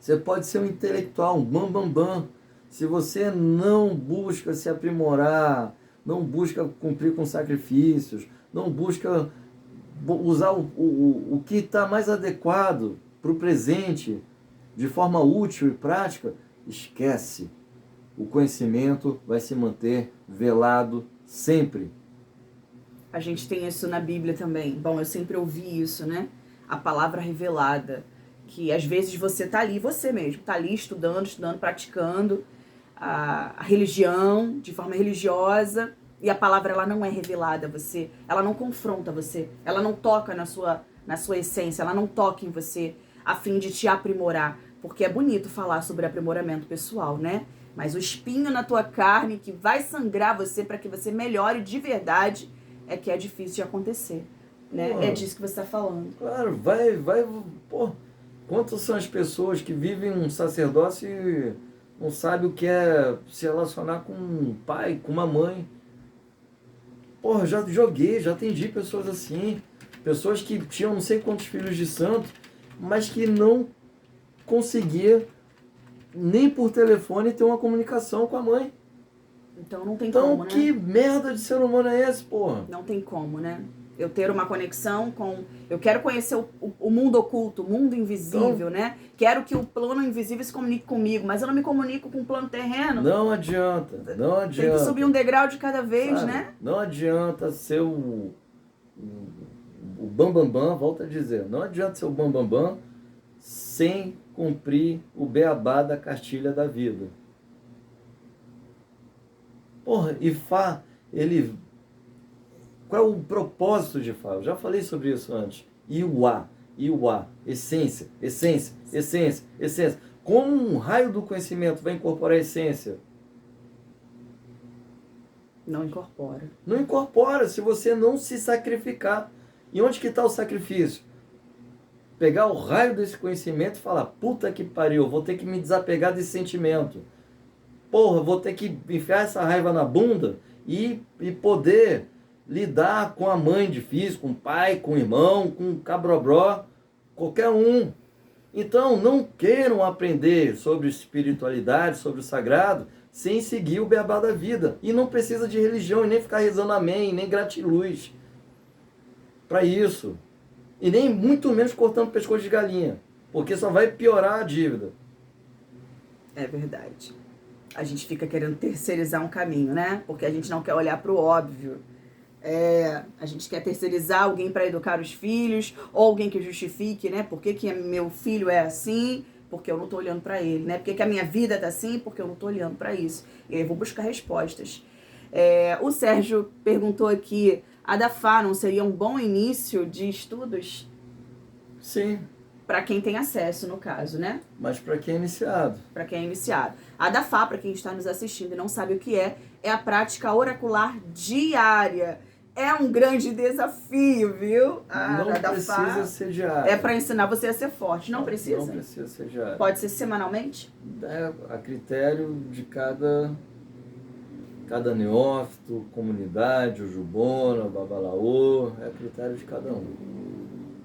Você pode ser um intelectual, um bam. Se você não busca se aprimorar, não busca cumprir com sacrifícios, não busca usar o que está mais adequado para o presente, de forma útil e prática, esquece. O conhecimento vai se manter velado sempre. A gente tem isso na Bíblia também. Bom, eu sempre ouvi isso, né? A palavra revelada. Que às vezes você tá ali, você mesmo, tá ali estudando, praticando a religião de forma religiosa, e a palavra ela não é revelada a você, ela não confronta você, ela não toca na sua essência, ela não toca em você a fim de te aprimorar. Porque é bonito falar sobre aprimoramento pessoal, né? Mas o espinho na tua carne que vai sangrar você para que você melhore de verdade é que é difícil de acontecer, né? É disso que você está falando. Claro, pô, quantas são as pessoas que vivem um sacerdócio e não sabem o que é se relacionar com um pai, com uma mãe? Porra, já atendi pessoas assim, pessoas que tinham não sei quantos filhos de santo, mas que não conseguia nem por telefone ter uma comunicação com a mãe. Então não tem como, né? Então que merda de ser humano é esse, porra? Não tem como, né? Eu ter uma conexão com... Eu quero conhecer o mundo oculto, o mundo invisível, né? Quero que o plano invisível se comunique comigo, mas eu não me comunico com o plano terreno. Não adianta. Tem que subir um degrau de cada vez, sabe? né? Não adianta ser o bambambam, volto a dizer, não adianta ser o bambambam sem cumprir o beabá da cartilha da vida. Porra, Ifá, qual é o propósito de Ifá? Eu já falei sobre isso antes. Iuá, essência. Como um raio do conhecimento vai incorporar a essência? Não incorpora. Não incorpora se você não se sacrificar. E onde que está o sacrifício? Pegar o raio desse conhecimento e falar, puta que pariu, vou ter que me desapegar desse sentimento. Porra, vou ter que enfiar essa raiva na bunda e poder lidar com a mãe difícil, com o pai, com o irmão, com o cabrobró, qualquer um. Então, não queiram aprender sobre espiritualidade, sobre o sagrado, sem seguir o beabá da vida. E não precisa de religião, e nem ficar rezando amém, nem gratiluz para isso. E nem muito menos cortando pescoço de galinha. porque só vai piorar a dívida. É verdade. A gente fica querendo terceirizar um caminho, né? Porque a gente não quer olhar para o óbvio. A gente quer terceirizar alguém para educar os filhos, ou alguém que justifique, né? Por que meu filho é assim? Porque eu não tô olhando para ele, né? Por que a minha vida tá assim? Porque eu não tô olhando para isso. E aí eu vou buscar respostas. O Sérgio perguntou aqui, a Dafá não seria um bom início de estudos? Sim. Para quem tem acesso, no caso, né? Mas para quem é iniciado. Para quem é iniciado. A Dafá, para quem está nos assistindo e não sabe o que é a prática oracular diária. É um grande desafio, viu? Não precisa ser diário. É para ensinar você a ser forte. Não precisa? Não precisa ser diário. Pode ser semanalmente? A critério de cada neófito, comunidade, o Jubona, o Babalaô, é a critério de cada um.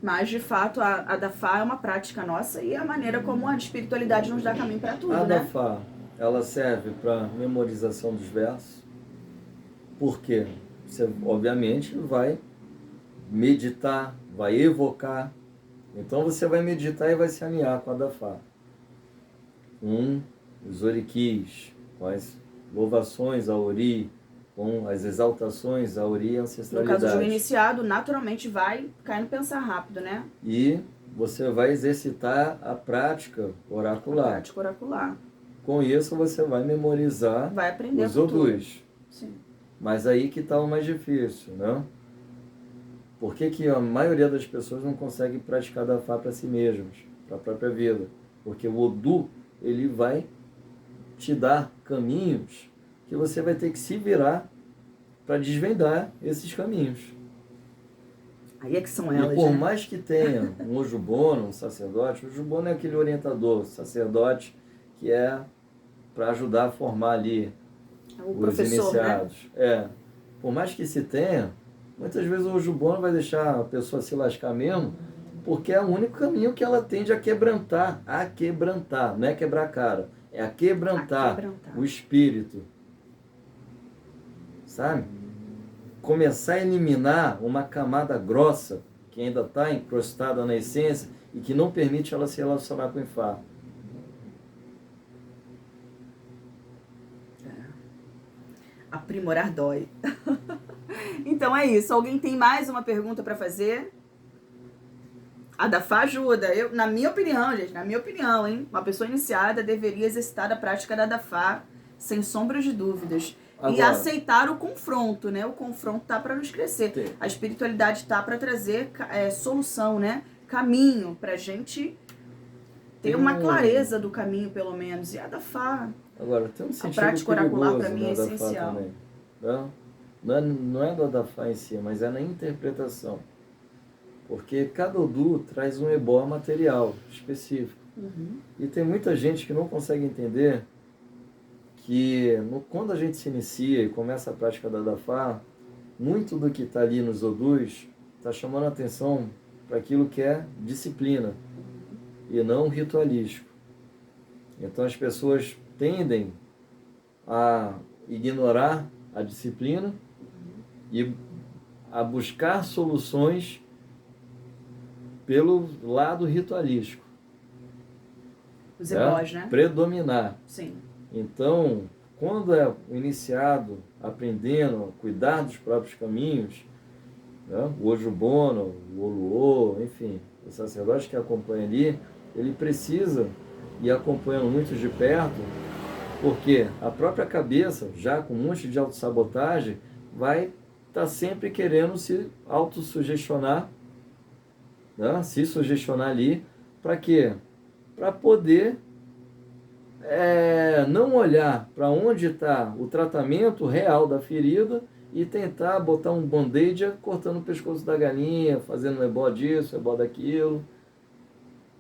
Mas, de fato, a Dafá é uma prática nossa e é a maneira como a espiritualidade nos dá caminho para tudo, né? A Dafá, ela serve para memorização dos versos. Por quê? Você, obviamente, vai meditar, vai evocar. Então, você vai meditar e vai se alinhar com a Dafá. Com os oriquis, com as louvações a Ori, com as exaltações a Ori e a ancestralidade. No caso de um iniciado, naturalmente vai cair no pensar rápido, né? E você vai exercitar a prática oracular. A prática oracular. Com isso você vai memorizar, vai aprender os odus. Sim. Mas aí que está o mais difícil, né? Por que a maioria das pessoas não consegue praticar Dafá para si mesmas, para a própria vida? Porque o Odu, ele vai te dar caminhos que você vai ter que se virar para desvendar esses caminhos. Aí é que são elas, e por né? mais que tenha um Ojubono, um sacerdote, o Ojubono é aquele orientador, sacerdote, que é para ajudar a formar ali os iniciados. Né? Por mais que se tenha, muitas vezes o Ojubono vai deixar a pessoa se lascar mesmo, porque é o único caminho que ela tende a quebrantar, não é quebrar a cara, é a quebrantar o espírito. Sabe? Começar a eliminar uma camada grossa que ainda está encrustada na essência e que não permite ela se relacionar com o Ifá. Aprimorar dói. Então é isso. Alguém tem mais uma pergunta para fazer? A Dafá ajuda. Na minha opinião, gente, hein? Uma pessoa iniciada deveria exercitar a prática da Dafá sem sombras de dúvidas. Agora, e aceitar o confronto, né? O confronto tá para nos crescer. Sim. A espiritualidade tá para trazer solução, né? Caminho pra gente ter uma clareza do caminho, pelo menos. E a Dafá. Agora, tem um sentido a prática oracular para mim é essencial. Também, não é da Dafá em si, mas é na interpretação. Porque cada Odu traz um ebó material específico. Uhum. E tem muita gente que não consegue entender que quando a gente se inicia e começa a prática da Dafá, muito do que está ali nos Odus está chamando a atenção para aquilo que é disciplina e não ritualístico. Então as pessoas tendem a ignorar a disciplina e a buscar soluções pelo lado ritualístico. Os ebós, né? Predominar. Sim. Então, quando é o iniciado aprendendo a cuidar dos próprios caminhos, né, o Ojubono, o Oluô, enfim, o sacerdote que acompanha ali, ele precisa ir acompanhando muito de perto, porque a própria cabeça, já com um monte de autossabotagem, vai estar sempre querendo se autossugestionar, né, se sugestionar ali, para quê? Para poder não olhar para onde está o tratamento real da ferida e tentar botar um band-aid cortando o pescoço da galinha, fazendo ebó disso, ebó daquilo.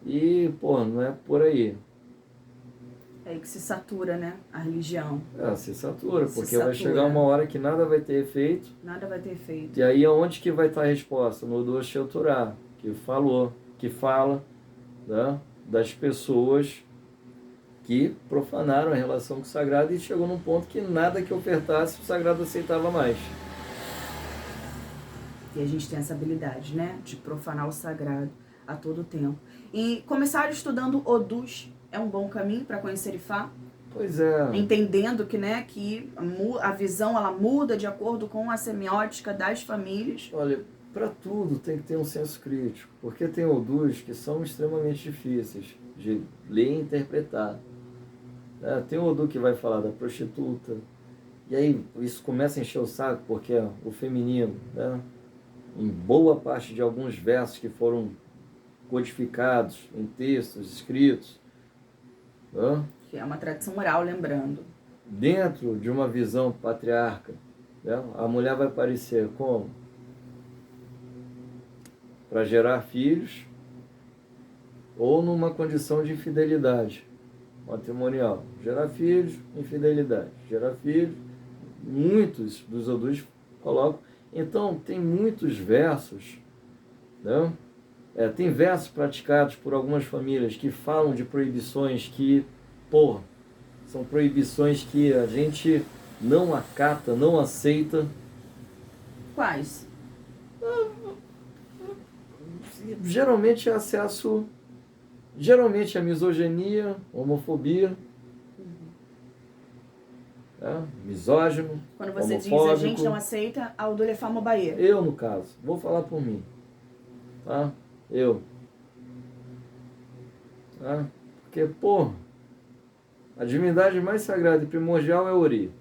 E, não é por aí. É aí que se satura, né? A religião. Se satura, porque vai chegar uma hora que nada vai ter efeito. Nada vai ter efeito. E aí aonde que vai estar a resposta? No Doshé Torá, que fala, né, das pessoas que profanaram a relação com o sagrado e chegou num ponto que nada que ofertasse o sagrado aceitava mais. E a gente tem essa habilidade, né? De profanar o sagrado. a todo tempo. E começar estudando Odus é um bom caminho para conhecer Ifá? Pois é. Entendendo que, né, que a visão ela muda de acordo com a semiótica das famílias. Olha, para tudo tem que ter um senso crítico, porque tem Odus que são extremamente difíceis de ler e interpretar. Tem Odu que vai falar da prostituta, e aí isso começa a encher o saco, porque o feminino, né, em boa parte de alguns versos que foram codificados em textos escritos, né, que é uma tradição oral, lembrando. Dentro de uma visão patriarca, né, a mulher vai aparecer como? Para gerar filhos ou numa condição de infidelidade matrimonial. Gerar filhos, infidelidade. Gerar filhos, muitos dos Odus colocam. Então, tem muitos versos, né? Tem versos praticados por algumas famílias que falam de proibições que, são proibições que a gente não acata, não aceita. Quais? Geralmente é acesso, geralmente é misoginia, homofobia, misógino, quando você homofóbico. diz a gente não aceita, a Odulefá Mobaê. Eu, no caso, vou falar por mim, tá? Eu. Tá? Porque, a divindade mais sagrada e primordial é Ori.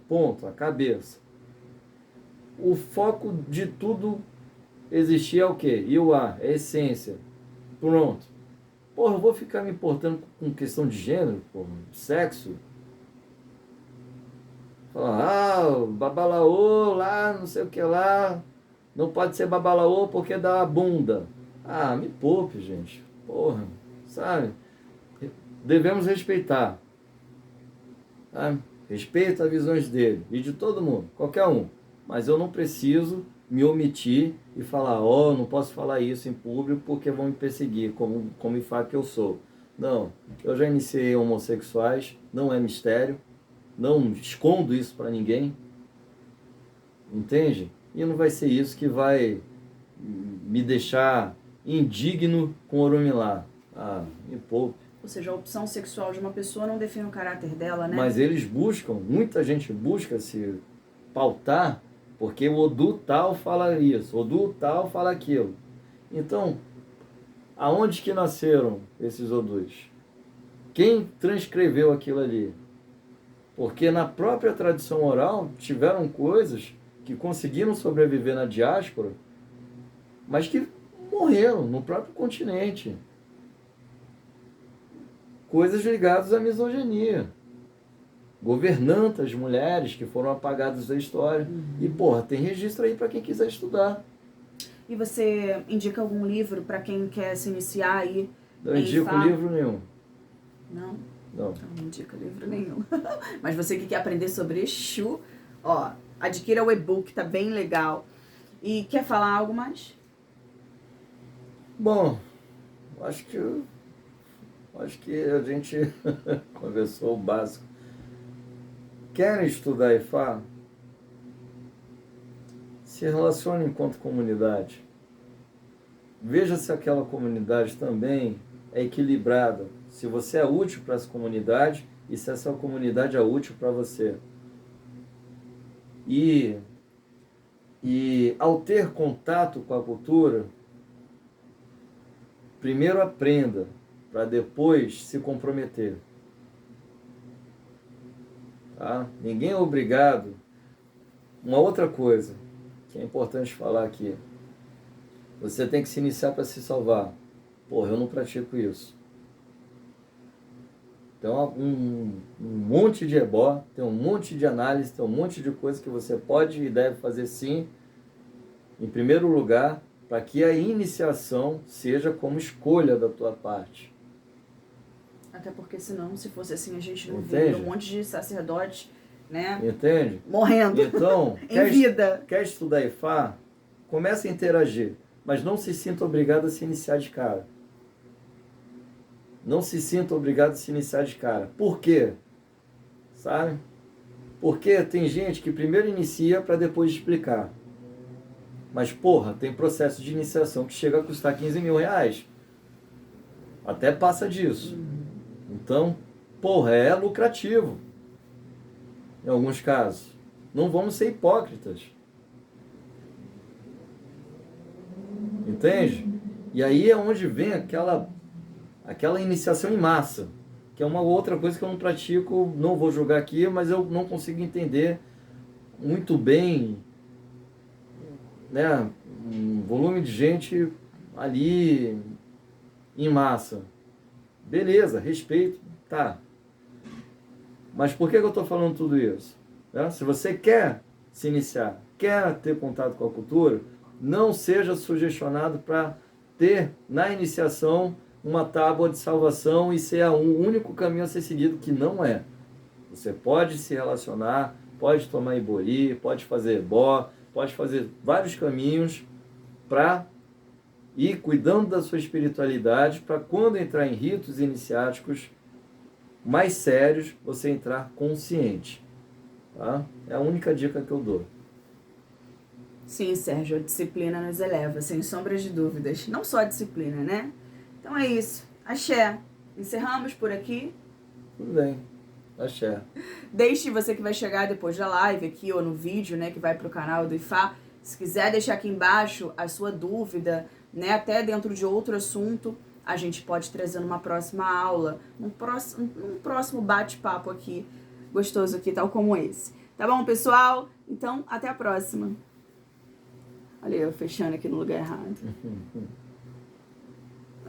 Ponto, a cabeça. O foco de tudo existir é o quê? Iuá, é essência. Pronto. Eu vou ficar me importando com questão de gênero, sexo. Falar, babalaô lá, não sei o que lá. Não pode ser babalaô porque dá a bunda. Me poupe, gente. Sabe? Devemos respeitar. Sabe? Respeito as visões dele e de todo mundo, qualquer um. Mas eu não preciso me omitir e falar, não posso falar isso em público porque vão me perseguir, como Ifá que eu sou. Não, eu já iniciei homossexuais, não é mistério, não escondo isso para ninguém, entende? E não vai ser isso que vai me deixar indigno com Oromilá. Me poupe. Ou seja, a opção sexual de uma pessoa não define o caráter dela, né? Mas eles buscam, muita gente busca se pautar, porque o Odu tal fala isso, o Odu tal fala aquilo. Então, aonde que nasceram esses Odus? Quem transcreveu aquilo ali? Porque na própria tradição oral tiveram coisas que conseguiram sobreviver na diáspora, mas que morreram no próprio continente. Coisas ligadas à misoginia. Governantas mulheres que foram apagadas da história. E, tem registro aí para quem quiser estudar. E você indica algum livro para quem quer se iniciar aí? Não indico livro nenhum. Não? Não. Não indica livro nenhum. Mas você que quer aprender sobre Exu, adquira o e-book, tá bem legal. E quer falar algo mais? Bom, acho que a gente conversou o básico. Querem estudar Ifá? Se relacionem enquanto comunidade. Veja se aquela comunidade também é equilibrada. Se você é útil para essa comunidade e se essa comunidade é útil para você. E ao ter contato com a cultura, primeiro aprenda, para depois se comprometer. Tá? Ninguém é obrigado. Uma outra coisa que é importante falar aqui. Você tem que se iniciar para se salvar. Eu não pratico isso. Então, um monte de ebó, tem um monte de análise, tem um monte de coisa que você pode e deve fazer sim, em primeiro lugar, para que a iniciação seja como escolha da tua parte. Até porque senão, se fosse assim, a gente não Entende? vê um monte de sacerdotes, né? Entende? Morrendo. Então, em vida. Quer estudar Ifá? Comece a interagir, mas não se sinta obrigado a se iniciar de cara. Não se sinta obrigado a se iniciar de cara. Por quê? Sabe? Porque tem gente que primeiro inicia para depois explicar. Mas, porra, tem processo de iniciação que chega a custar 15 mil reais. Até passa disso. Então, porra, é lucrativo. Em alguns casos. Não vamos ser hipócritas. Entende? E aí é onde vem aquela iniciação em massa, que é uma outra coisa que eu não pratico, não vou julgar aqui, mas eu não consigo entender muito bem, né, um volume de gente ali em massa. Beleza, respeito, tá. Mas por que eu estou falando tudo isso? Né? Se você quer se iniciar, quer ter contato com a cultura, não seja sugestionado para ter na iniciação uma tábua de salvação e ser o único caminho a ser seguido, que não é. Você pode se relacionar, pode tomar ibori, pode fazer ebó, pode fazer vários caminhos para ir cuidando da sua espiritualidade, para quando entrar em ritos iniciáticos mais sérios, você entrar consciente. Tá? É a única dica que eu dou. Sim, Sérgio, a disciplina nos eleva, sem sombras de dúvidas. Não só a disciplina, né? Então é isso. Axé. Encerramos por aqui. Tudo bem. Axé. Deixe você que vai chegar depois da live aqui ou no vídeo, né, que vai pro canal do IFA. Se quiser deixar aqui embaixo a sua dúvida, né, até dentro de outro assunto, a gente pode trazer numa próxima aula, num próximo bate-papo aqui, gostoso aqui, tal como esse. Tá bom, pessoal? Então, até a próxima. Olha eu fechando aqui no lugar errado.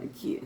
Aqui.